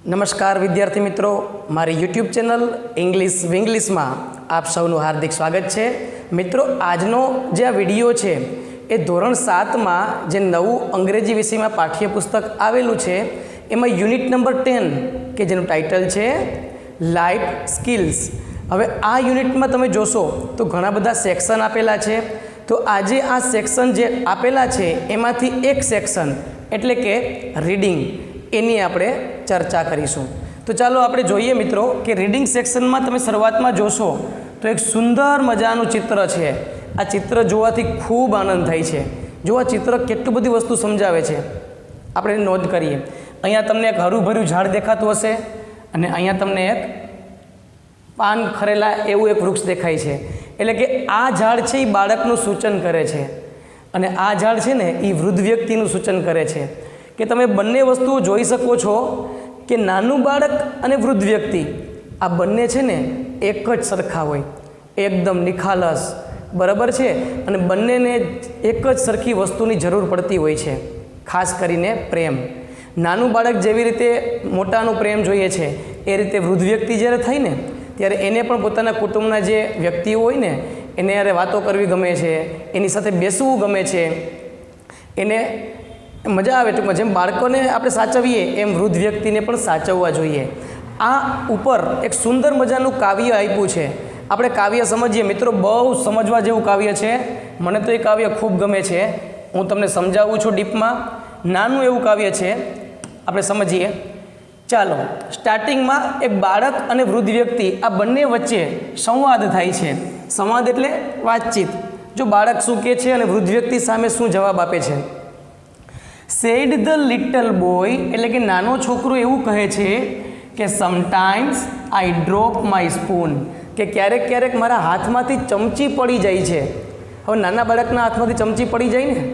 નમસ્કાર વિદ્યાર્થી મિત્રો, મારી યુટ્યુબ ચેનલ ઇંગ્લિશ વિંગ્લિશમાં આપ સૌનું હાર્દિક સ્વાગત છે. મિત્રો, આજનો જે આ વિડીયો છે એ ધોરણ 7માં જે નવું અંગ્રેજી વિષયમાં પાઠ્યપુસ્તક આવેલું છે એમાં યુનિટ નંબર 10 કે જેનું ટાઇટલ છે લાઈફ સ્કિલ્સ. હવે આ યુનિટમાં તમે જોશો તો ઘણા બધા સેક્શન આપેલા છે. તો આજે આ સેક્શન જે આપેલા છે એમાંથી એક સેક્શન એટલે કે રીડિંગ, એની આપણે ચર્ચા કરીશું. તો ચાલો આપણે જોઈએ મિત્રો કે રીડિંગ સેક્શનમાં તમે શરૂઆતમાં જોશો તો એક સુંદર મજાનું ચિત્ર છે. આ ચિત્ર જોવાથી ખૂબ આનંદ થાય છે. જો આ ચિત્ર કેટલી બધી વસ્તુ સમજાવે છે આપણે નોંધ કરીએ. અહીંયા તમને એક હરુભર્યું ઝાડ દેખાતું હશે અને અહીંયા તમને એક પાન ખરેલા એવું એક વૃક્ષ દેખાય છે. એટલે કે આ ઝાડ છે એ બાળકનું સૂચન કરે છે અને આ ઝાડ છે ને એ વૃદ્ધ વ્યક્તિનું સૂચન કરે છે. કે તમે બંને વસ્તુઓ જોઈ શકો છો કે નાનું બાળક અને વૃદ્ધ વ્યક્તિ આ બંને છે ને એક જ સરખા હોય, એકદમ નિખાલસ, બરાબર છે. અને બંનેને એક જ સરખી વસ્તુની જરૂર પડતી હોય છે, ખાસ કરીને પ્રેમ. નાનું બાળક જેવી રીતે મોટાનો પ્રેમ જોઈએ છે એ રીતે વૃદ્ધ વ્યક્તિ જ્યારે થાય ને ત્યારે એને પણ પોતાના કુટુંબના જે વ્યક્તિઓ હોય ને એને યારે વાતો કરવી ગમે છે, એની સાથે બેસવું ગમે છે, એને મજા આવે. ટૂંકમાં જેમ બાળકોને આપણે સાચવીએ એમ વૃદ્ધ વ્યક્તિને પણ સાચવવા જોઈએ. આ ઉપર એક સુંદર મજાનું કાવ્ય આપ્યું છે. આપણે કાવ્ય સમજીએ મિત્રો, બહુ સમજવા જેવું કાવ્ય છે. મને તો એ કાવ્ય ખૂબ ગમે છે. હું તમને સમજાવું છું ડીપમાં. નાનું એવું કાવ્ય છે, આપણે સમજીએ. ચાલો, સ્ટાર્ટિંગમાં એક બાળક અને વૃદ્ધ વ્યક્તિ આ બંને વચ્ચે સંવાદ થાય છે. સંવાદ એટલે વાતચીત. જો બાળક શું કહે છે અને વૃદ્ધ વ્યક્તિ સામે શું જવાબ આપે છે. સેડ ધ લિટલ બોય, એટલે કે નાનો છોકરો એવું કહે છે કે sometimes I drop my spoon, કે ક્યારેક ક્યારેક મારા હાથમાંથી ચમચી પડી જાય છે. હવે નાના બાળકના હાથમાંથી ચમચી પડી જાય ને,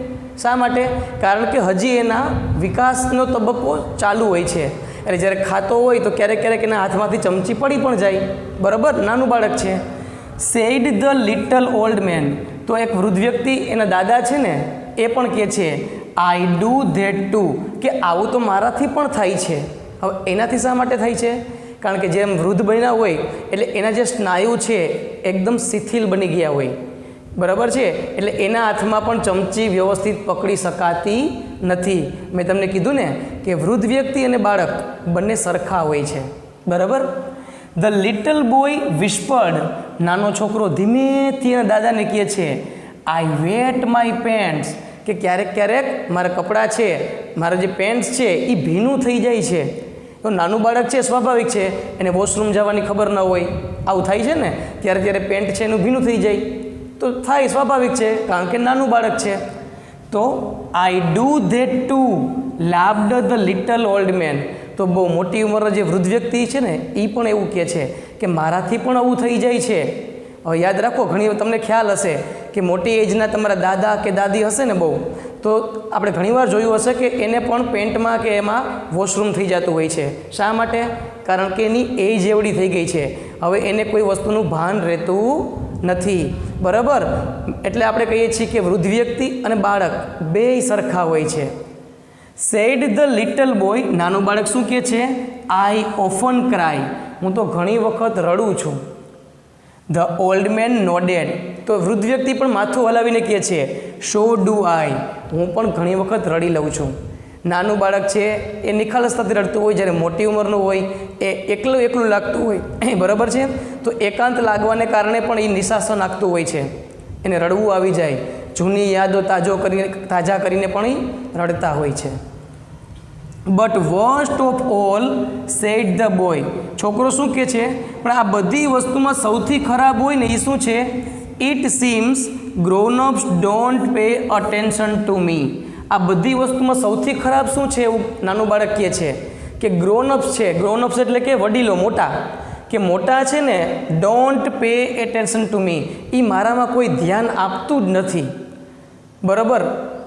શા માટે? કારણ કે હજી એના વિકાસનો તબક્કો ચાલુ હોય છે. એટલે જ્યારે ખાતો હોય તો ક્યારેક ક્યારેક એના હાથમાંથી ચમચી પડી પણ જાય, બરાબર, નાનું બાળક છે. Said the little old man, તો એક વૃદ્ધ વ્યક્તિ એના દાદા છે ને એ પણ કહે છે આઈ ડુ ધેટ ટુ, કે આવું તો મારાથી પણ થાય છે. હવે એનાથી શા માટે થાય છે? કારણ કે જેમ વૃદ્ધ બન્યા હોય એટલે એના જે સ્નાયુ છે એકદમ શિથિલ બની ગયા હોય, બરાબર છે. એટલે એના હાથમાં પણ ચમચી વ્યવસ્થિત પકડી શકાતી નથી. મેં તમને કીધું ને કે વૃદ્ધ વ્યક્તિ અને બાળક બંને સરખા હોય છે, બરાબર. ધ લિટલ બોય વિસ્પર્ડ, નાનો છોકરો ધીમેથી એના દાદાને કહે છે આઈ વેટ માય પેન્ટ્સ, કે ક્યારેક ક્યારેક મારા કપડાં છે, મારા જે પેન્ટ્સ છે એ ભીનું થઈ જાય છે. તો નાનું બાળક છે, સ્વાભાવિક છે, એને વોશરૂમ જવાની ખબર ન હોય, આવું થાય છે ને, ત્યારે ત્યારે પેન્ટ છે એનું ભીનું થઈ જાય તો થાય, સ્વાભાવિક છે, કારણ કે નાનું બાળક છે. તો I do that two laughed the little old man, તો બહુ મોટી ઉંમરના જે વૃદ્ધ વ્યક્તિ છે ને એ પણ એવું કહે છે કે મારાથી પણ આવું થઈ જાય છે. હવે યાદ રાખો, ઘણી તમને ખ્યાલ હશે કે મોટી એજના તમારા દાદા કે દાદી હશે ને બહુ, તો આપણે ઘણીવાર જોયું હશે કે એને પણ પેન્ટમાં કે એમાં વોશરૂમ થઈ જતું હોય છે. શા માટે? કારણ કે એની એજ એવડી થઈ ગઈ છે, હવે એને કોઈ વસ્તુનું ભાન રહેતું નથી, બરાબર. એટલે આપણે કહીએ છીએ કે વૃદ્ધ વ્યક્તિ અને બાળક બેય સરખા હોય છે. સેડ ધ લિટલ બોય, નાનું બાળક શું કહે છે? આઈ ઓફન ક્રાય, હું તો ઘણી વખત રડું છું. ધ ઓલ્ડ મેન નોડેડ, તો વૃદ્ધ વ્યક્તિ પણ માથું હલાવીને કહે છે સો ડુ આઈ, હું પણ ઘણી વખત રડી લઉં છું. નાનું બાળક છે એ નિખાલસતાથી રડતું હોય, જ્યારે મોટી ઉંમરનું હોય એ એકલું એકલું લાગતું હોય, બરાબર છે. તો એકાંત લાગવાને કારણે પણ એ નિશાસો નાખતું હોય છે, એને રડવું આવી જાય, જૂની યાદો તાજા કરીને પણ એ રડતા હોય છે. But worst of all sad the boy, છોકરો શું કહે છે? પણ આ બધી વસ્તુમાં સૌથી ખરાબ હોય ને એ શું છે? It seems grown ups don't pay attention to me, આ બધી વસ્તુમાં સૌથી ખરાબ શું છે એવું નાનું બાળક કહે છે કે ગ્રોન અપ્સ છે, ગ્રોન અપ્સ એટલે કે વડીલો, મોટા, કે મોટા છે ને don't pay attention to me, એ મારામાં કોઈ ધ્યાન આપતું જ નથી, બરાબર.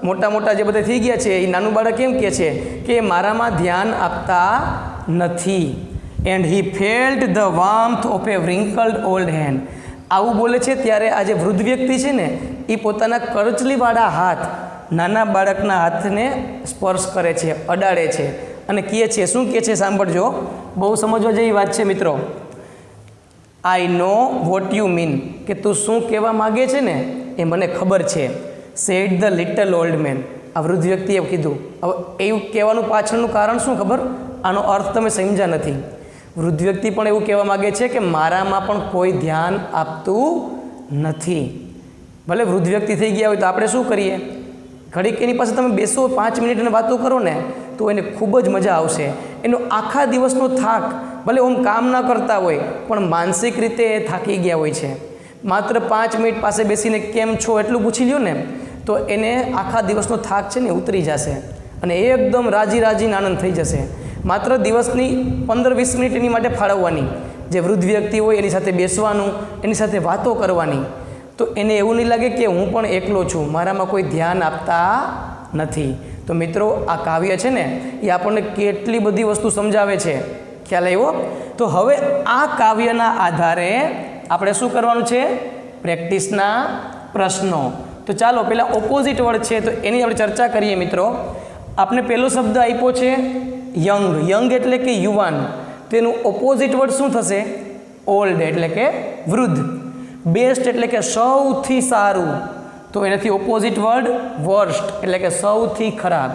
મોટા મોટા જે બધા થઈ ગયા છે એ નાનું બાળક એમ કહે છે કે મારામાં ધ્યાન આપતા નથી. And he felt the warmth of a wrinkled old hand, આવું બોલે છે ત્યારે આ જે વૃદ્ધ વ્યક્તિ છે ને એ પોતાના કરચલીવાળા હાથ નાના બાળકના હાથને સ્પર્શ કરે છે, અડાડે છે અને કહે છે, શું કહે છે સાંભળજો, બહુ સમજવા જેવી વાત છે મિત્રો. આઈ નો વોટ યુ મીન, કે તું શું કહેવા માગે છે ને એ મને ખબર છે. Said the little old man, આ વૃદ્ધ વ્યક્તિએ કીધું. હવે એવું કહેવાનું પાછળનું કારણ શું ખબર? આનો અર્થ તમે સમજ્યા નથી. વૃદ્ધ વ્યક્તિ પણ એવું કહેવા માગે છે કે મારામાં પણ કોઈ ધ્યાન આપતું નથી. ભલે વૃદ્ધ વ્યક્તિ થઈ ગયા હોય તો આપણે શું કરીએ? ઘડીક એની પાસે તમે બેસો, 5 મિનિટની વાતો કરો ને તો એને ખૂબ જ મજા આવશે. એનો આખા દિવસનો થાક, ભલે ઓમ કામ ના કરતા હોય પણ માનસિક રીતે એ થાકી ગયા હોય છે. માત્ર 5 મિનિટ પાસે બેસીને કેમ છો એટલું પૂછી લ્યો ને તો એને આખા દિવસનો થાક છે ને ઉતરી જશે અને એકદમ રાજી આનંદ થઈ જશે. માત્ર દિવસની 15-20 મિનિટ એની માટે ફાળવવાની. જે વૃદ્ધ વ્યક્તિ હોય એની સાથે બેસવાનું, એની સાથે વાતો કરવાની, તો એને એવું નહીં લાગે કે હું પણ એકલો છું, મારામાં કોઈ ધ્યાન આપતા નથી. તો મિત્રો, આ કાવ્ય છે ને એ આપણને કેટલી બધી વસ્તુ સમજાવે છે. ખ્યાલ આવ્યો? તો હવે આ કાવ્યના આધારે આપણે શું કરવાનું છે? પ્રેક્ટિસના પ્રશ્નો. તો ચાલો પહેલાં ઓપોઝિટ વર્ડ છે તો એની આપણે ચર્ચા કરીએ મિત્રો. આપણે પહેલો શબ્દ આપ્યો છે યંગ. યંગ એટલે કે યુવાન. તેનું ઓપોઝિટ વર્ડ શું થશે? ઓલ્ડ એટલે કે વૃદ્ધ. બેસ્ટ એટલે કે સૌથી સારું, તો એનાથી ઓપોઝિટ વર્ડ વર્સ્ટ એટલે કે સૌથી ખરાબ.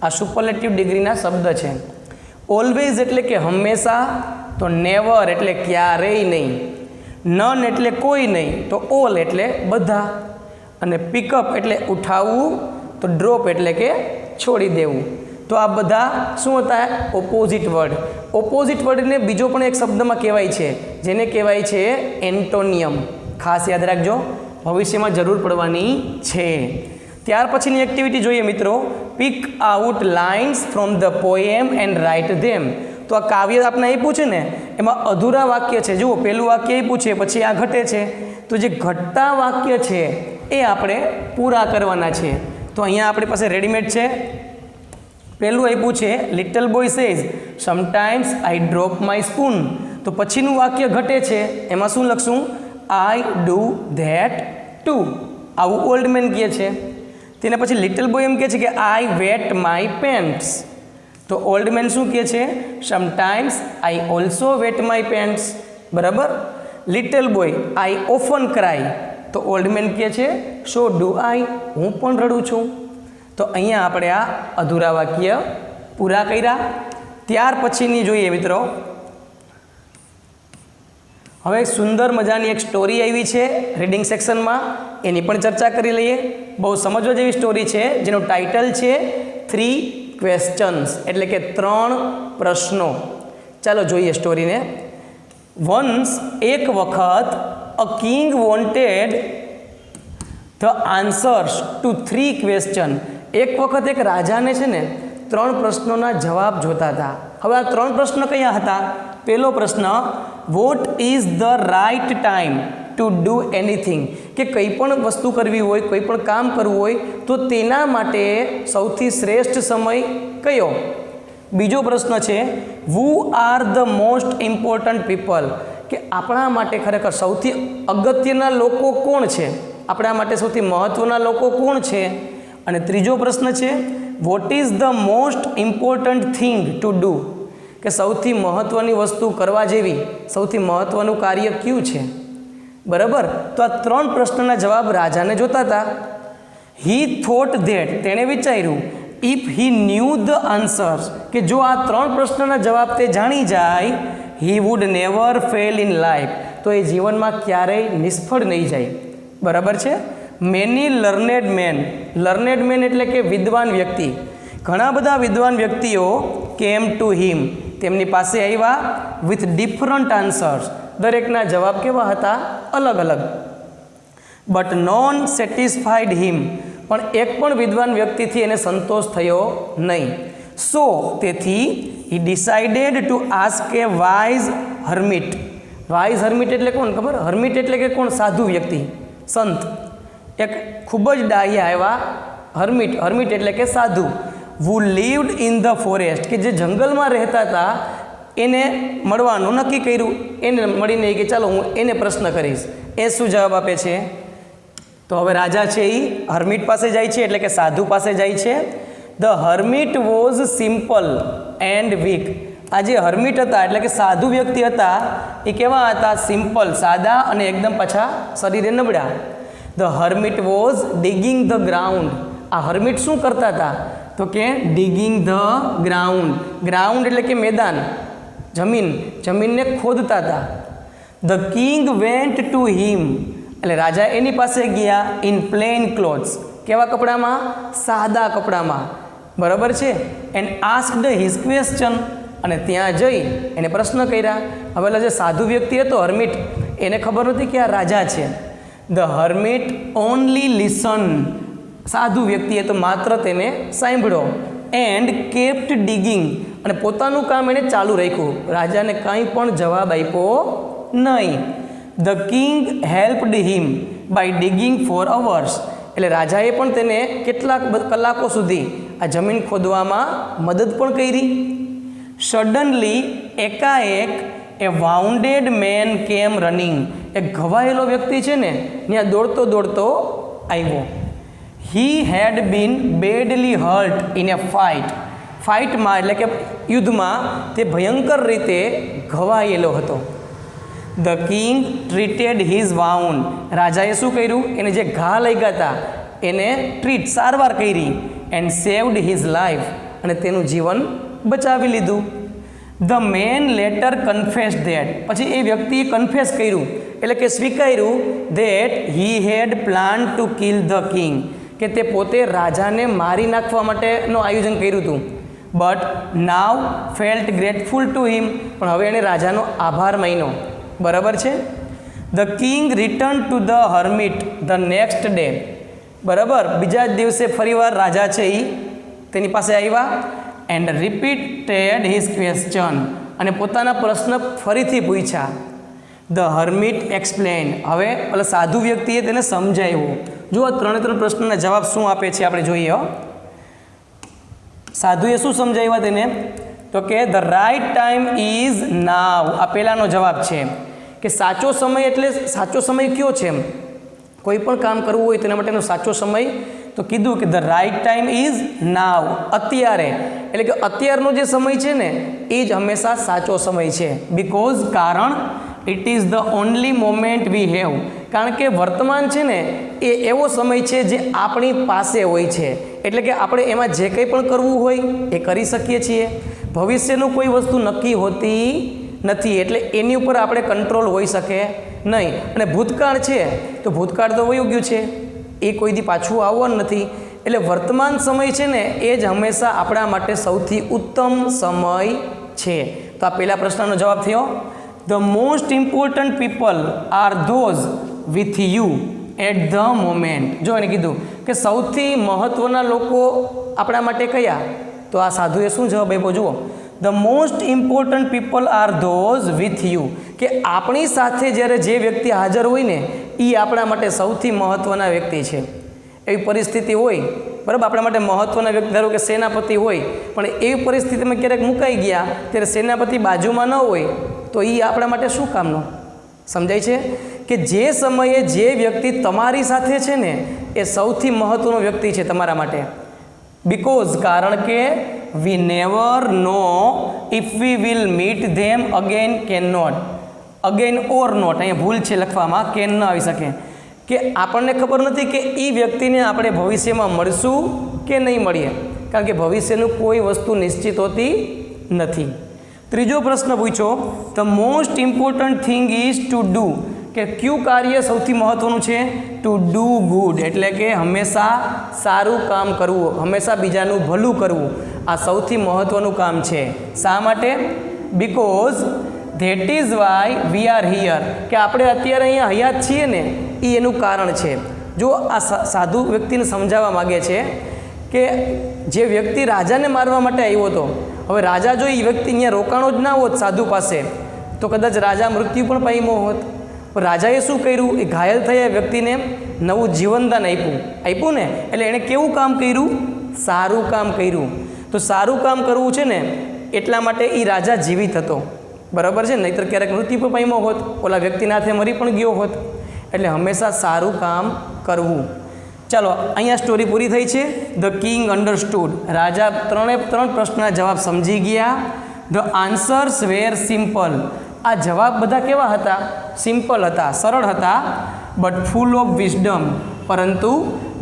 આ સુપરલેટિવ ડિગ્રીના શબ્દ છે. ઓલવેઝ એટલે કે હંમેશા, તો નેવર એટલે ક્યારેય નહીં. નન એટલે કોઈ નહીં, તો ઓલ એટલે બધા. અને પિકઅપ એટલે ઉઠાવવું, તો ડ્રોપ એટલે કે છોડી દેવું. તો આ બધા શું હતા? Opposite word. ઓપોઝિટ વર્ડને બીજો પણ એક શબ્દમાં કહેવાય છે જેને કહેવાય છે એન્ટોનિયમ. ખાસ યાદ રાખજો, ભવિષ્યમાં જરૂર પડવાની છે. ત્યાર પછીની એક્ટિવિટી જોઈએ મિત્રો. Pick out lines from the poem and write them. તો આ કાવ્ય આપણે આપ્યું છે ને એમાં અધૂરા વાક્ય છે. જુઓ, પહેલું વાક્ય આપ્યું છે, પછી આ ઘટે છે. તો જે ઘટતા વાક્ય છે એ આપણે પૂરા કરવાના છે. તો અહીંયા આપણી પાસે રેડીમેડ છે. પહેલું આપ્યું છે little boy says sometimes I drop my spoon. તો પછીનું વાક્ય ઘટે છે, એમાં શું લખશું? I do that two. આવું ઓલ્ડ મેન કહે છે. તેના પછી લિટલ બોય એમ કહે છે કે આઈ વેટ માય પેન્ટ્સ. તો ઓલ્ડ મેન શું કહે છે? Sometimes I also wet my pants. બરાબર. Little boy I often cry. તો ઓલ્ડ મેન કહે છે સો ડુ આઈ, હું પણ રડું છું. તો અહીંયા આપણે આ અધૂરા વાક્ય પૂરા કર્યા. ત્યાર પછીની જોઈએ મિત્રો. હવે સુંદર મજાની એક સ્ટોરી આવી છે રીડિંગ સેક્શનમાં, એની પણ ચર્ચા કરી લઈએ. બહુ સમજવા જેવી સ્ટોરી છે જેનું ટાઇટલ છે 3 ક્વેશ્ચન્સ, એટલે કે 3 પ્રશ્નો. ચાલો જોઈએ સ્ટોરીને. વન્સ, એક વખત, a king wanted the answers to 3 question. એક વખત એક રાજાને છે ને 3 પ્રશ્નોના જવાબ જોતા હતા. હવે આ 3 પ્રશ્ન કયા હતા? પહેલો પ્રશ્ન, what is the right time to do anything, કે કંઈ પણ વસ્તુ કરવી હોય, કોઈ પણ કામ કરવું હોય તો તેના માટે સૌથી શ્રેષ્ઠ સમય કયો? બીજો પ્રશ્ન છે, who are the most important people, કે આપણા માટે ખરેખર સૌથી અગત્યના લોકો કોણ છે? આપણા માટે સૌથી મહત્ત્વના લોકો કોણ છે? અને ત્રીજો પ્રશ્ન છે, vote is the most important thing to do, કે સૌથી મહત્ત્વની વસ્તુ કરવા જેવી, સૌથી મહત્ત્વનું કાર્ય કયું છે? બરાબર. તો આ 3 પ્રશ્નના જવાબ રાજાને જોતા હતા. હી થોટ ધેટ, તેણે વિચાર્યું, if he new the answers, કે જો આ 3 પ્રશ્નના જવાબ તે જાણી જાય, he would never fail in life, તો એ જીવનમાં ક્યારેય નિષ્ફળ નહીં જાય. બરાબર છે. મેની લર્નેડ મેન એટલે કે વિદ્વાન વ્યક્તિ, ઘણા બધા વિદ્વાન વ્યક્તિઓ કેમ ટુ હિમ, તેમની પાસે આવ્યા, વિથ ડિફરન્ટ આન્સર્સ, દરેકના જવાબ કેવા હતા? અલગ અલગ. બટ નોન સેટિસ્ફાઈડ હિમ, પણ એક પણ વિદ્વાન વ્યક્તિથી એને સંતોષ થયો નહીં. સો, તેથી he decided to ask a wise hermit. Wise hermit એટલે કોણ ખબર? હર્મિટ એટલે કે કોણ? સાધુ વ્યક્તિ, સંત. એક ખૂબ જ ડાહ્યા એવા હર્મિટ એટલે કે સાધુ, who lived in the forest, કે જે જંગલમાં રહેતા હતા, એને મળવાનું નક્કી કર્યું. એને મળીને કે ચાલો હું એને પ્રશ્ન કરીશ. એ શું જવાબ આપે છે? તો હવે રાજા છે એ હર્મિટ પાસે જાય છે, એટલે કે સાધુ પાસે જાય છે. The hermit was simple, and weak. આ જે હર્મિટ હતા એટલે કે સાધુ વ્યક્તિ હતા એ કેવા હતા? સિમ્પલ, સાદા અને એકદમ પાછા શરીરે નબળા. The hermit was digging the ground. આ હર્મિટ શું કરતા હતા? તો કે ડિગિંગ ધ ગ્રાઉન્ડ. ગ્રાઉન્ડ એટલે કે મેદાન, જમીન, જમીનને ખોદતા હતા. The king went to him. એટલે રાજા એની પાસે ગયા ઇન પ્લેન ક્લોથ્સ. કેવા કપડામાં? સાદા કપડામાં. બરાબર છે. And asked his question. અને ત્યાં જઈ એને પ્રશ્ન કર્યા. હવે જે સાધુ વ્યક્તિ હતો હર્મિટ, એને ખબર નથી કે આ રાજા છે. The hermit only listen. સાધુ વ્યક્તિએ તો માત્ર તેને સાંભળ્યો. And kept digging. અને પોતાનું કામ એણે ચાલુ રાખ્યું. રાજાને કંઈ પણ જવાબ આપ્યો નહીં. The king helped him by digging for hours. એટલે રાજાએ પણ તેને કેટલાક કલાકો સુધી આ જમીન ખોદવામાં મદદ પણ કરી. સડનલી એકાએક એ વાઉન્ડેડ મેન કેમ રનિંગ. એક ઘવાયેલો વ્યક્તિ છે ને ત્યાં દોડતો દોડતો આવ્યો. He had been badly hurt in a fight. ફાઇટમાં એટલે કે યુદ્ધમાં તે ભયંકર રીતે ઘવાયેલો હતો. The king treated his wound. રાજાએ શું કર્યું? એને જે ઘા લાગ્યા હતા એને ટ્રીટ, સારવાર કરી. And saved his life. અને તેનું જીવન બચાવી લીધું. The man later confess that. પછી એ વ્યક્તિએ કન્ફેસ કર્યું એટલે કે સ્વીકાર્યું that he had plan to kill the king. કે તે પોતે રાજાને મારી નાખવા માટેનું આયોજન કર્યું હતું. But now felt grateful to him. પણ હવે એણે રાજાનો આભાર માન્યો. બરાબર છે. The king return to the hermit the next day. બરાબર, બીજા જ દિવસે ફરીવાર રાજા છે એ તેની પાસે આવ્યા. And repeated his question. અને પોતાના પ્રશ્ન ફરીથી પૂછ્યા. The hermit explain. હવે એટલે સાધુ વ્યક્તિએ તેને સમજાવ્યું. જુઓ ત્રણે ત્રણ પ્રશ્નના જવાબ શું આપે છે આપણે જોઈએ. સાધુએ શું સમજાવ્યા તેને? તો કે the right time is now. આ પહેલાંનો જવાબ છે કે સાચો સમય એટલે સાચો સમય કયો છે? એમ કોઈ પણ કામ કરવું હોય તેના માટેનો સાચો સમય તો કીધું કે the right time is now. અત્યારે એટલે કે અત્યારનો જે સમય છે ને એ જ હંમેશા સાચો સમય છે. બિકોઝ કારણ it is the only moment we have. કારણ કે વર્તમાન છે ને એ એવો સમય છે જે આપણી પાસે હોય છે. એટલે કે આપણે એમાં જે કંઈ પણ કરવું હોય એ કરી શકીએ છીએ. ભવિષ્યનું કોઈ વસ્તુ નક્કી હોતી નથી એટલે એની ઉપર આપણે કંટ્રોલ હોઈ શકે નહીં. અને ભૂતકાળ છે તો ભૂતકાળ તો વયું ગયું છે, એ કોઈ દી પાછું આવવાનું નથી. એટલે વર્તમાન સમય છે ને એ જ હંમેશા આપણા માટે સૌથી ઉત્તમ સમય છે. તો આ પહેલા પ્રશ્નનો જવાબ થયો. The most important people are those with you at the moment. જો એને કીધું કે સૌથી મહત્ત્વના લોકો આપણા માટે કયા? તો આ સાધુએ શું જવાબ આપ્યો જુઓ. The most important people are those with you. કે આપણી સાથે જ્યારે જે વ્યક્તિ હાજર હોય ને એ આપણા માટે સૌથી મહત્ત્વના વ્યક્તિ છે. એવી પરિસ્થિતિ હોય બરાબર, આપણા માટે મહત્ત્વના વ્યક્તિ, ધારો કે સેનાપતિ હોય, પણ એવી પરિસ્થિતિમાં ક્યારેક મુકાઈ ગયા ત્યારે સેનાપતિ બાજુમાં ન હોય તો એ આપણા માટે શું કામનો? સમજાય છે કે જે સમયે જે વ્યક્તિ તમારી સાથે છે ને એ સૌથી મહત્ત્વનો વ્યક્તિ છે તમારા માટે. બિકોઝ કારણ કે we never know if we will meet them again can not. Again or not, અહીંયા ભૂલ છે લખવામાં, કેન ન આવી શકે. કે આપણને ખબર નથી કે એ વ્યક્તિને આપણે ભવિષ્યમાં મળશું કે નહીં મળીએ. કારણ કે ભવિષ્યનું કોઈ વસ્તુ નિશ્ચિત હોતી નથી. ત્રીજો પ્રશ્ન પૂછો. The most important thing is two do. કે કયું કાર્ય સૌથી મહત્ત્વનું છે? Two do good. એટલે કે હંમેશા સારું કામ કરવું, હંમેશા બીજાનું ભલું કરવું. આ સૌથી મહત્ત્વનું કામ છે. શા માટે? Because that is why we are here. કે આપણે અત્યારે અહીંયા હયાત છીએ ને એ એનું કારણ છે. જો આ સાધુ વ્યક્તિને સમજાવવા માગે છે કે જે વ્યક્તિ રાજાને મારવા માટે આવ્યો હતો, હવે રાજા જો એ વ્યક્તિ અહીંયા રોકાણો જ ના હોત સાધુ પાસે તો કદાચ રાજા મૃત્યુ પણ પામ્યો હોત. રાજાએ શું કર્યું? એ ઘાયલ થયા વ્યક્તિને નવું જીવનદાન આપ્યું ને. એટલે એણે કેવું કામ કર્યું? સારું કામ કર્યું. તો સારું કામ કરવું છે ને એટલા માટે એ રાજા જીવિત હતો. બરાબર છે, નહીંતર ક્યારેક મૃત્યુ પણ પામ્યો હોત, ઓલા વ્યક્તિના હાથે મરી પણ ગયો હોત. એટલે હંમેશા સારું કામ કરવું. ચાલો અહીંયા સ્ટોરી પૂરી થઈ છે. ધ કિંગ અન્ડરસ્ટુડ, રાજા ત્રણ પ્રશ્નના જવાબ સમજી ગયા. ધ આન્સર્સ વેર સિમ્પલ, આ જવાબ બધા કેવા હતા? સિમ્પલ હતા, સરળ હતા. બટ ફૂલ ઓફ વિઝડમ, પરંતુ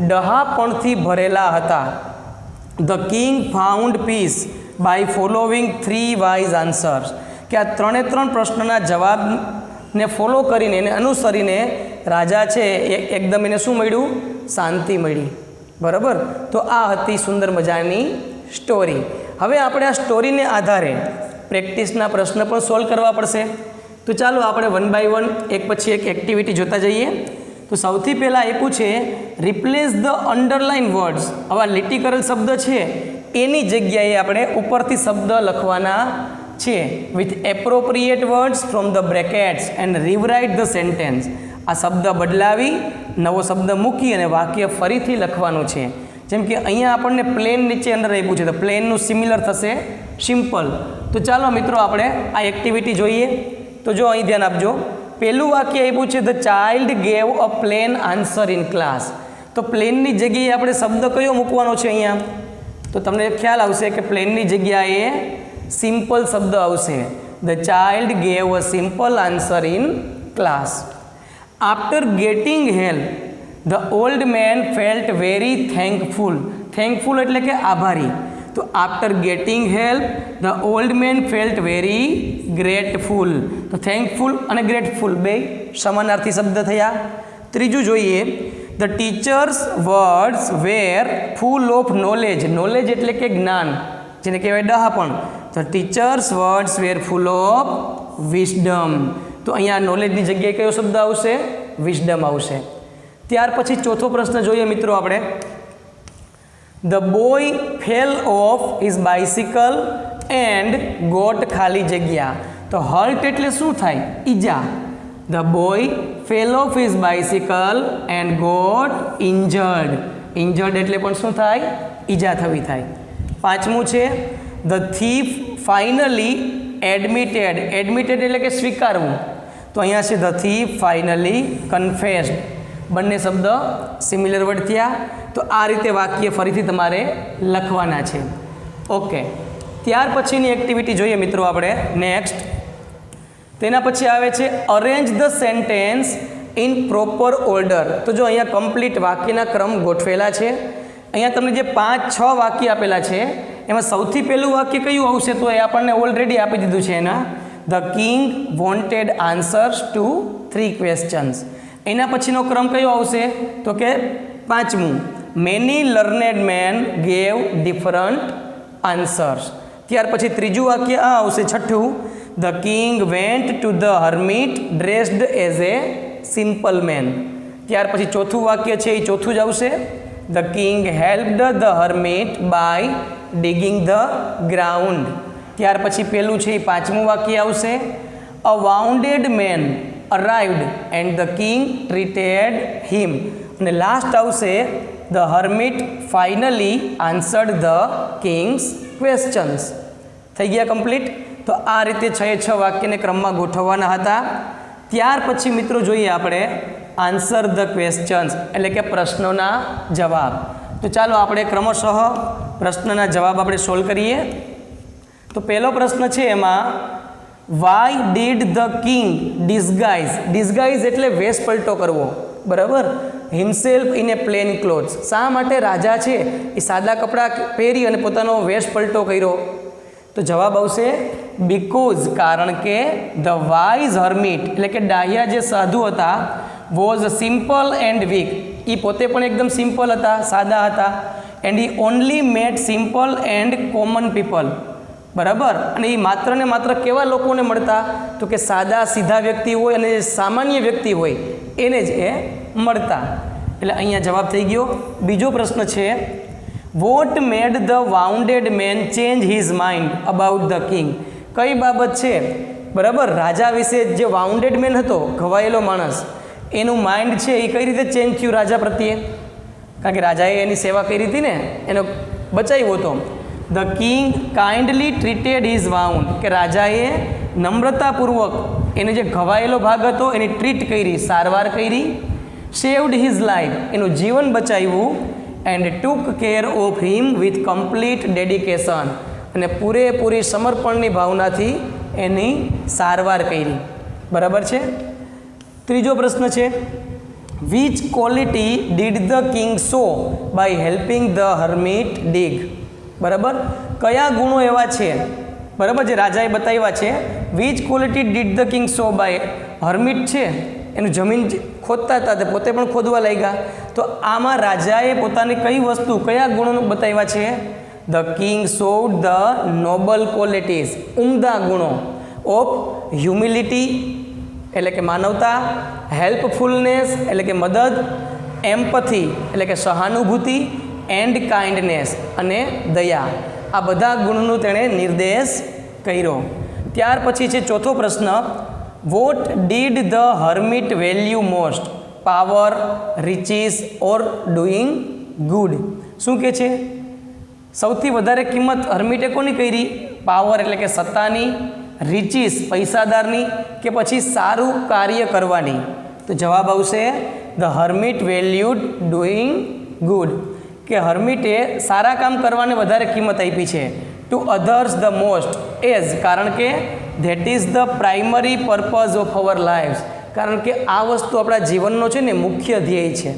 ડહાપણથી ભરેલા હતા. The king found peace by following 3 wise answers, કે આ ત્રણ પ્રશ્નના જવાબને ફોલો કરીને એને અનુસરીને રાજા છે એકદમ એને શું મળ્યું? શાંતિ મળી. બરાબર. તો આ હતી સુંદર મજાની સ્ટોરી. હવે આપણે આ સ્ટોરીને આધારે પ્રેક્ટિસના પ્રશ્ન પણ સોલ્વ કરવા પડશે. તો ચાલો આપણે 1 બાય 1 એક પછી એક એક્ટિવિટી જોતા જઈએ. તો સૌથી પહેલાં આપ્યું છે રિપ્લેસ ધ અંડરલાઇન વર્ડ્સ. હવે લીટી કરેલ શબ્દ છે એની જગ્યાએ આપણે ઉપરથી શબ્દ લખવાના છે with appropriate words from the brackets and rewrite the sentence. આ શબ્દ બદલાવી નવો શબ્દ મૂકી અને વાક્ય ફરીથી લખવાનું છે. જેમ કે અહીંયા આપણને પ્લેન નીચે અંદર આપ્યું છે, તો પ્લેનનું સિમિલર થશે સિમ્પલ. તો ચાલો મિત્રો આપણે આ એક્ટિવિટી જોઈએ. તો જો અહીં ધ્યાન આપજો. પહેલું વાક્ય આપ્યું છે the child gave a plane answer in class. તો પ્લેનની જગ્યાએ આપણે શબ્દ કયો મૂકવાનો છે અહીંયા? તો તમને ખ્યાલ આવશે કે પ્લેનની જગ્યાએ સિમ્પલ શબ્દ આવશે. The child gave a simple answer in class. After getting help the old man felt very thankful. Thankful એટલે કે આભારી. તો after getting help the old man felt very grateful. તો થેન્કફુલ અને ગ્રેટફુલ બે સમાનાર્થી શબ્દ થયા. ત્રીજું જોઈએ the teacher's words were full of knowledge. Knowledge એટલે કે જ્ઞાન, જેને કહેવાય ડહાપણ. The teacher's words were full of wisdom. તો અહીંયા નોલેજની જગ્યાએ કયો શબ્દ આવશે? વિઝડમ આવશે. ત્યાર પછી ચોથો પ્રશ્ન જોઈએ મિત્રો આપણે. The boy fell off his bicycle and got ખાલી જગ્યા. તો હર્ટ એટલે શું થાય? ઈજા. The boy fell off his bicycle and got injured. Injured એટલે પણ શું થાય? ઈજા થવી થાય. પાંચમું છે the thief finally admitted. Admitted એટલે કે સ્વીકારવું. તો અહીંયા છે ધ થીફ ફાઇનલી કન્ફેસ્ડ. બંને શબ્દ સિમિલર વર્ડ થયા. તો આ રીતે વાક્ય ફરીથી તમારે લખવાના છે. ઓકે. ત્યાર પછીની એક્ટિવિટી જોઈએ મિત્રો આપણે નેક્સ્ટ. તેના પછી આવે છે arrange the sentence in proper order. તો જો અહીંયા કમ્પ્લીટ વાક્યના ક્રમ ગોઠવેલા છે. અહીંયા તમને જે 5-6 વાક્ય આપેલા છે એમાં સૌથી પહેલું વાક્ય કયું આવશે? તો એ આપણને ઓલરેડી આપી દીધું છે એના. The king wanted answers to 3 questions. એના પછીનો ક્રમ કયો આવશે? તો કે 5મું many learned men gave different answers. ત્યાર પછી ત્રીજું વાક્ય આ આવશે 6થું the king went to the hermit dressed as a simple man. ત્યાર પછી ચોથું વાક્ય છે એ ચોથું જ આવશે. The king helped the hermit by digging the ground. ત્યાર પછી પેલું છે એ 5મું વાક્ય આવશે. અ વાઉન્ડેડ man arrived and the king treated him. અને લાસ્ટ આવશે the hermit finally answered the king's questions. થઈ ગયા કમ્પ્લીટ. તો આ રીતે 6 વાક્યને ક્રમમાં ગોઠવવાના હતા. ત્યાર પછી મિત્રો જોઈએ આપણે આન્સર ધ ક્વેશ્ચન્સ એટલે કે પ્રશ્નોના જવાબ. તો ચાલો આપણે ક્રમશઃ પ્રશ્નના જવાબ આપણે સોલ્વ કરીએ. તો પહેલો પ્રશ્ન છે એમાં વાય ડીડ ધ કિંગ ડિસગાઇઝ. ડિસગાઇઝ એટલે વેશ પલટો કરવો. બરાબર. Himself in A plane clothes. શા માટે રાજા છે એ સાદા કપડાં પહેરી અને પોતાનો વેશ પલટો કર્યો? તો જવાબ આવશે બીકોઝ, કારણ કે ધ વાઇઝ હર્મિટ એટલે કે ડાહ્યા જે સાધુ હતા વોઝ સિમ્પલ એન્ડ વીક. એ પોતે પણ એકદમ સિમ્પલ હતા, સાદા હતા. And he only met simple and common people. બરાબર. અને એ માત્ર ને માત્ર કેવા લોકોને મળતા? તો કે સાદા સીધા વ્યક્તિ હોય અને જે સામાન્ય વ્યક્તિ હોય એને જ એ મળતા. એટલે અહીંયા જવાબ થઈ ગયો. બીજો પ્રશ્ન છે what made the wounded man change his mind about the king. કઈ બાબત છે બરાબર રાજા વિશે જે વાઉન્ડેડ મેન હતો, ઘવાયેલો માણસ, એનું માઇન્ડ છે એ કઈ રીતે ચેન્જ થયું રાજા પ્રત્યે? કારણ કે રાજાએ એની સેવા કરી હતી ને, એનો બચાવ્યો હતો. The king kindly treated his wound, કે રાજાએ નમ્રતાપૂર્વક એને જે ઘવાયેલો ભાગ હતો એની ટ્રીટ કરી, સારવાર કરી. સેવ્ડ હિઝ લાઈફ, એનું જીવન બચાવ્યું, and took care of him with complete dedication, અને પૂરેપૂરી સમર્પણની ભાવનાથી એની સારવાર કરી. બરાબર છે. ત્રીજો પ્રશ્ન છે, which quality did the king show by helping the hermit dig. બરાબર, કયા ગુણો એવા છે, બરાબર, જે રાજાએ બતાવ્યા છે. Which quality did the king show by, hermit છે એનું જમીન ખોદતા હતા તે પોતે પણ ખોદવા લાગ્યા, તો આમાં રાજાએ પોતાની કઈ વસ્તુ, કયા ગુણો બતાવ્યા છે? The king showed the noble qualities, ઉમદા ગુણો, ઓફ હ્યુમિલિટી એટલે કે માનવતા, હેલ્પફુલનેસ એટલે કે મદદ, એમ્પથી એટલે કે સહાનુભૂતિ, એન્ડ કાઇન્ડનેસ અને દયા. આ બધા ગુણનું તેણે નિર્દેશ કર્યો. ત્યાર પછી છે ચોથો પ્રશ્ન, what did the hermit value most, power, riches or doing good. શું કહે છે? સૌથી વધારે કિંમત હર્મિટે કોની કરી? પાવર એટલે કે સત્તાની, રિચીસ પૈસાદારની, કે પછી સારું કાર્ય કરવાની? તો જવાબ આવશે the hermit valued doing good, કે હર્મિટે સારા કામ કરવાને વધારે કિંમત આપી છે. To others the most as, કારણ કે that is the primary purpose of our life, કારણ કે આ વસ્તુ આપણા જીવનનો છે ને મુખ્ય ધ્યેય છે.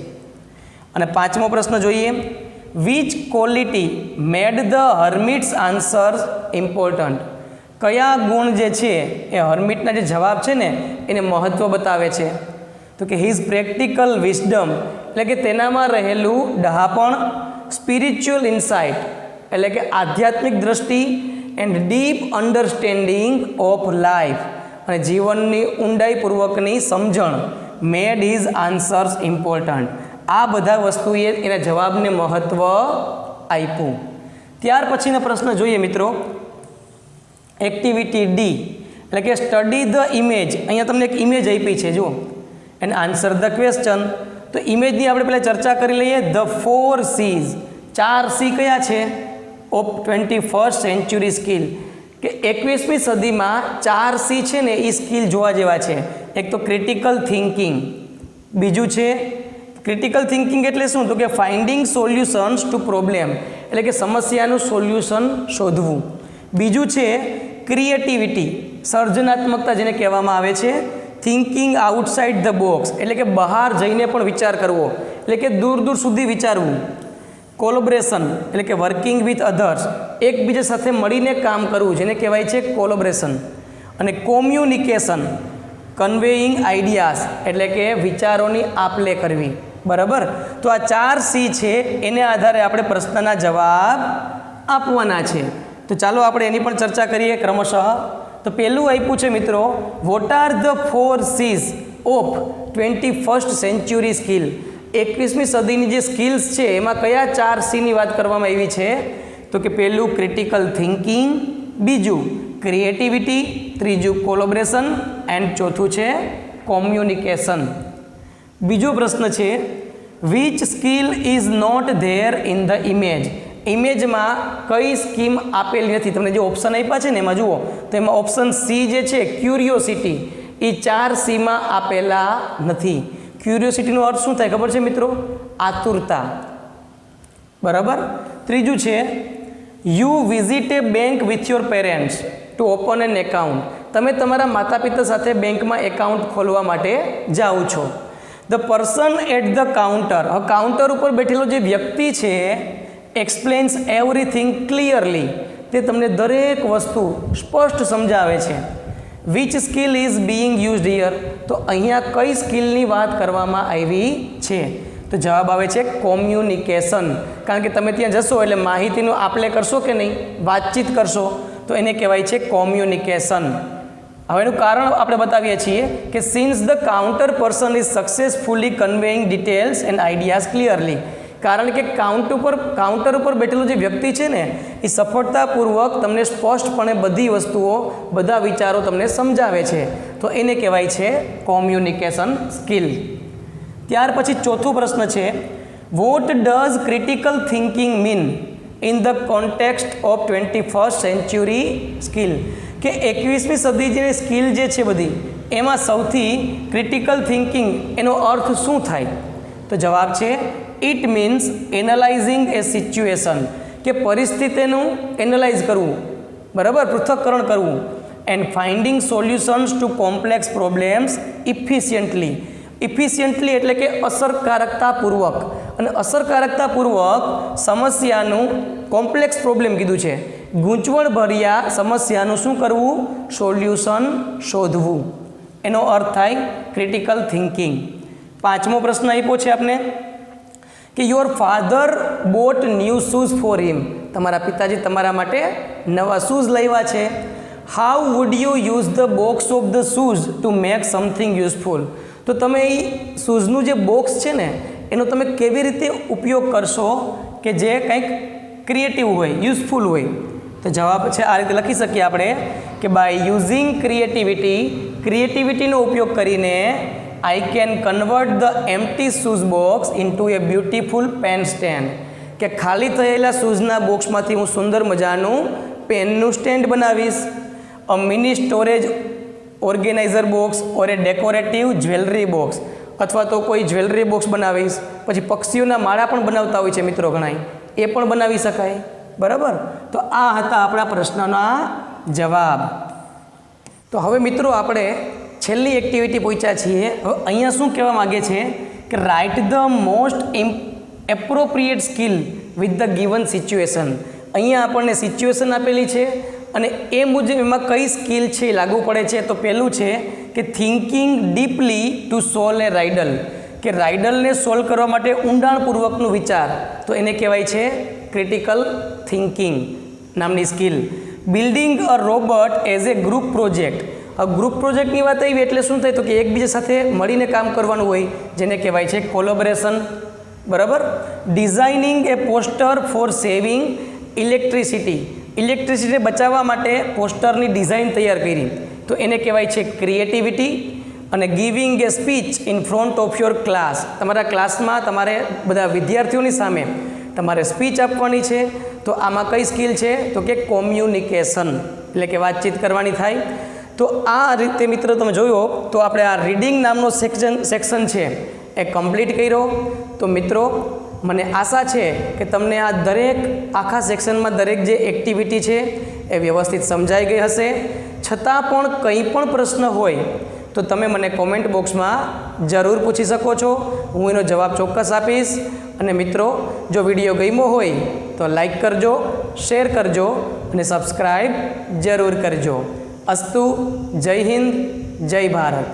અને પાંચમો પ્રશ્ન જોઈએ, which quality made the hermit's answers important. કયા ગુણ જે છે એ હર્મિટના જે જવાબ છે ને એને મહત્ત્વ બતાવે છે? તો કે હિઝ પ્રેક્ટિકલ વિઝડમ એટલે કે તેનામાં રહેલું ડહાપણ, સ્પિરિચ્યુઅલ ઇન્સાઇટ એટલે કે આધ્યાત્મિક દ્રષ્ટિ, and deep understanding of life અને જીવનની ઊંડાઈપૂર્વકની સમજણ, મેડ હિઝ આન્સર્સ ઇમ્પોર્ટન્ટ. આ બધા વસ્તુએ એના જવાબને મહત્ત્વ આપ્યું. ત્યાર પછીનો પ્રશ્ન જોઈએ મિત્રો, એક્ટિવિટી ડી એટલે કે સ્ટડી ધ ઇમેજ. અહીંયા તમને એક ઇમેજ આપી છે, જુઓ, એન્ડ આન્સર ધ ક્વેશ્ચન. તો ઇમેજની આપણે પહેલાં ચર્ચા કરી લઈએ. ધ 4 C's, 4 C કયા છે? ઓફ 21st સેન્ચુરી સ્કિલ, કે 21મી સદીમાં 4 C છે ને એ સ્કિલ જોવા જેવા છે. એક તો ક્રિટિકલ થિંકિંગ, બીજું છે ક્રિટિકલ થિંકિંગ એટલે શું? તો કે ફાઇન્ડિંગ સોલ્યુશન્સ ટુ પ્રોબ્લેમ એટલે કે સમસ્યાનું સોલ્યુશન શોધવું. બીજું છે ક્રિએટિવિટી, સર્જનાત્મકતા જેને કહેવામાં આવે છે. થિંકિંગ આઉટસાઇડ ધ બોક્સ એટલે કે બહાર જઈને પણ વિચાર કરવો, એટલે કે દૂર દૂર સુધી વિચારવું. કોલોબરેશન એટલે કે વર્કિંગ વિથ અધર્સ, એકબીજા સાથે મળીને કામ કરવું જેને કહેવાય છે કોલોબરેશન. અને કોમ્યુનિકેશન, કન્વેઇંગ આઈડિયાઝ એટલે કે વિચારોની આપ-લે કરવી. બરાબર, તો આ 4 C છે, એને આધારે આપણે પ્રશ્નના જવાબ આપવાના છે. તો ચાલો આપણે એની પણ ચર્ચા કરીએ ક્રમશઃ. તો પહેલું આપ્યું છે મિત્રો, વોટ આર ધ 4 C's ઓફ 21st સેન્ચુરી સ્કિલ. 21મી સદીની જે સ્કિલ્સ છે એમાં કયા 4 Cની વાત કરવામાં આવી છે? તો કે પહેલું ક્રિટિકલ થિંકિંગ, બીજું ક્રિએટિવિટી, ત્રીજું કોલોબરેશન, એન્ડ ચોથું છે કોમ્યુનિકેશન. બીજો પ્રશ્ન છે, which skill is not there in the image. ઇમેજમાં કઈ સ્કીમ આપેલી નથી? તમને જે ઓપ્શન આપ્યા છે ને એમાં જુઓ, તો એમાં ઓપ્શન સી જે છે ક્યુરિયોસિટી, એ 4 Cમાં આપેલા નથી. ક્યુરિયોસિટીનો અર્થ શું થાય ખબર છે મિત્રો? આતુરતા. બરાબર. ત્રીજું છે, you visit A bank with your parents to open an account. તમે તમારા માતા પિતા સાથે બેંકમાં એકાઉન્ટ ખોલવા માટે જાઓ છો. The person at the counter, counter ઉપર બેઠેલો જે વ્યક્તિ છે, એક્સપ્લેન્સ એવરીથિંગ ક્લિયરલી, તે તમને દરેક વસ્તુ સ્પષ્ટ સમજાવે છે. Which skill is being used here. તો અહીંયા કઈ સ્કિલની વાત કરવામાં આવી છે? તો જવાબ આવે છે કોમ્યુનિકેશન. કારણ કે તમે ત્યાં જશો એટલે માહિતીનું આપ-લે કરશો કે નહીં, વાતચીત કરશો, તો એને કહેવાય છે કોમ્યુનિકેશન. હવે એનું કારણ આપણે બતાવીએ છીએ કે since the counter person is successfully conveying details and ideas clearly. કારણ કે કાઉન્ટર ઉપર બેઠેલો જે વ્યક્તિ છે ને એ સફળતાપૂર્વક તમને સ્પષ્ટપણે બધી વસ્તુઓ, બધા વિચારો તમને સમજાવે છે, તો એને કહેવાય છે કોમ્યુનિકેશન સ્કિલ. ત્યાર પછી ચોથો પ્રશ્ન છે, what does critical thinking mean in the context of 21st century skill. કે 21મી સદી જે સ્કિલ જે છે બધી, એમાં સૌથી ક્રિટિકલ થિંકિંગ એનો અર્થ શું થાય? તો જવાબ છે it means analysing a situation, કે પરિસ્થિતિનું એનાલાઇઝ કરવું, બરાબર, પૃથ્થકરણ કરવું. And finding solutions to complex problems efficiently. Efficiently એટલે કે અસરકારકતાપૂર્વક, અને અસરકારકતાપૂર્વક સમસ્યાનું કોમ્પ્લેક્સ પ્રોબ્લેમ કીધું છે, ગૂંચવણભર્યા સમસ્યાનું શું કરવું? સોલ્યુશન શોધવું. એનો અર્થ થાય ક્રિટિકલ થિંકિંગ. 5મો પ્રશ્ન આપ્યો છે આપને કે your father boat new shoes for him. તમારા પિતાજી તમારા માટે નવા શૂઝ લાવ્યા છે. How would you use the box of the shoes to make something useful. તો તમે એ શૂઝનું જે બોક્સ છે ને એનો તમે કેવી રીતે ઉપયોગ કરશો કે જે કંઈક ક્રિએટિવ હોય, યુઝફુલ હોય? તો જવાબ છે આ રીતે લખી શકીએ આપણે કે બાય યુઝિંગ ક્રિએટિવિટી, ક્રિએટિવિટીનો ઉપયોગ કરીને I can convert the empty shoes box into a beautiful pen stand. કે ખાલી થયેલા શૂઝના બોક્સમાંથી હું સુંદર મજાનું પેનનું સ્ટેન્ડ બનાવીશ. અ મિની સ્ટોરેજ ઓર્ગેનાઇઝર બોક્સ ઓર એ ડેકોરેટિવ જ્વેલરી બોક્સ, અથવા તો કોઈ જ્વેલરી બોક્સ બનાવીશ. પછી પક્ષીઓના માળા પણ બનાવતા હોય છે મિત્રો ઘણા, એ પણ બનાવી શકાય, બરાબર. તો આ હતા આપણા પ્રશ્નના જવાબ. તો હવે મિત્રો આપણે છેલ્લી એક્ટિવિટી પહોંચ્યા છીએ. હવે અહીંયા શું કહેવા માગે છે કે write the most appropriate skill with the given situation. અહીંયા આપણને સિચ્યુએશન આપેલી છે અને એ મુજબ એમાં કઈ સ્કિલ છે એ લાગુ પડે છે. તો પહેલું છે કે થિંકિંગ ડીપલી ટુ સોલ્વ એ રાઇડલ, કે રાઇડલને સોલ્વ કરવા માટે ઊંડાણપૂર્વકનું વિચાર, તો એને કહેવાય છે ક્રિટિકલ થિંકિંગ નામની skill. Building a robot as a group project. આ ગ્રુપ પ્રોજેક્ટની વાત આવી એટલે શું થાય તો કે એકબીજા સાથે મળીને કામ કરવાનું હોય, જેને કહેવાય છે કોલેબોરેશન, બરાબર. Designing A poster for saving electricity. Electricity બચાવવા માટે પોસ્ટરની ડિઝાઇન તૈયાર કરી, તો એને કહેવાય છે ક્રિએટિવિટી. અને giving A speech in front of your class. તમારા ક્લાસમાં તમારે બધા વિદ્યાર્થીઓની સામે તમારે સ્પીચ આપવાની છે, તો આમાં કઈ સ્કિલ છે તો કે કોમ્યુનિકેશન, એટલે કે વાતચીત કરવાની થાય. તો આ રીતે મિત્રો તમે જોયો તો આપણે આ રીડિંગ નામનો સેક્શન છે એ કમ્પ્લીટ કર્યો. તો મિત્રો મને આશા છે કે તમને આ દરેક આખા સેક્શનમાં દરેક જે એક્ટિવિટી છે એ વ્યવસ્થિત સમજાઈ ગઈ હશે. છતાં પણ કંઈ પણ પ્રશ્ન હોય તો તમે મને કોમેન્ટ બોક્સમાં જરૂર પૂછી શકો છો, હું એનો જવાબ ચોક્કસ આપીશ. અને મિત્રો જો વિડીયો ગમ્યો હોય તો લાઈક કરજો, શેર કરજો અને સબસ્ક્રાઈબ જરૂર કરજો. અસ્તુ. જય હિન્દ, જય ભારત.